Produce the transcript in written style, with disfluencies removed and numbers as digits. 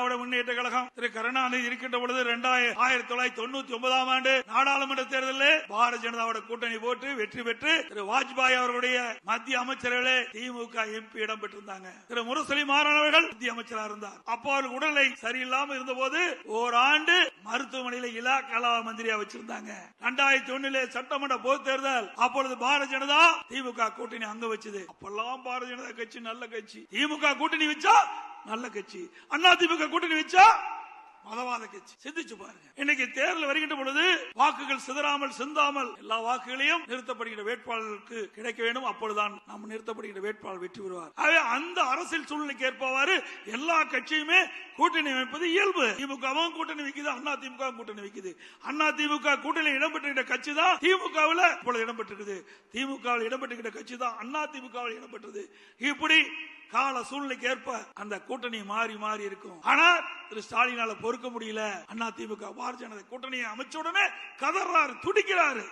திராவிட முன்னேற்ற கழகம் திரு கருணாநிதி இருக்கின்ற பொழுது 1999ஆம் ஆண்டு நாடாளுமன்ற தேர்தலில் பாரதிய ஜனதாவோட கூட்டணி போட்டு வெற்றி பெற்று திரு வாஜ்பாய் அவர்களுடைய மத்திய அமைச்சர்களே திமுக எம்பி இடம் பெற்றிருந்தாங்க. திரு முரசொலி மாறன் அவர்கள் மத்திய அமைச்சராக இருந்தார். அப்போ அவர்கள் உடல்நிலை சரியில்லாமல் இருந்த போது ஓராண்டு மருத்துவமனையில் இலாக்கா மந்திரியா வச்சிருந்தாங்க. 2001 சட்டமன்ற பொது தேர்தல் அப்பொழுது பாரதிய ஜனதா திமுக கூட்டணி அங்க வச்சது. அப்பெல்லாம் பாரதிய ஜனதா கட்சி நல்ல கட்சி, திமுக கூட்டணி வச்சா நல்ல கட்சி, அண்ணா திமுக கூட்டணி வச்சா மதவாத கட்சி. சிந்திச்சு பாருங்க. இன்னைக்கு தேர்தல் வருகின்ற பொழுது வாக்குகள் சிதறாமல் சிந்தாமல் எல்லா வாக்குகளையும் நிறுத்தப்படுகிற வேட்பாளருக்கு கிடைக்க வேண்டும். அப்பொழுதுதான் நம்ம நிறுத்தப்படுகிற வேட்பாளர் வெற்றி பெறுவார். அந்த அரசியல் சூழ்நிலைக்கு ஏற்பவாறு எல்லா கட்சியுமே கூட்டணி அமைப்பது இயல்பு. திமுகவும் கூட்டணி வைக்குது, அண்ணா திமுக கூட்டணி வைக்குது. அண்ணா திமுக கூட்டணி இடம்பெற்றிருக்கிற கட்சி தான் திமுகவில் இப்பொழுது இடம்பெற்றிருக்குது. திமுகவில் இடம்பெற்றிருக்கிற கட்சி தான் அண்ணா திமுகவில் இடம்பெற்றது. இப்படி கால சூழ்நிலைக்கு ஏற்ப அந்த கூட்டணி மாறி மாறி இருக்கும். ஆனா திரு ஸ்டாலினால பொறுக்க முடியல. அண்ணா திமுக பாரதிய ஜனதா கூட்டணியை அமைச்ச உடனே கதறாரு, துடிக்கிறாரு.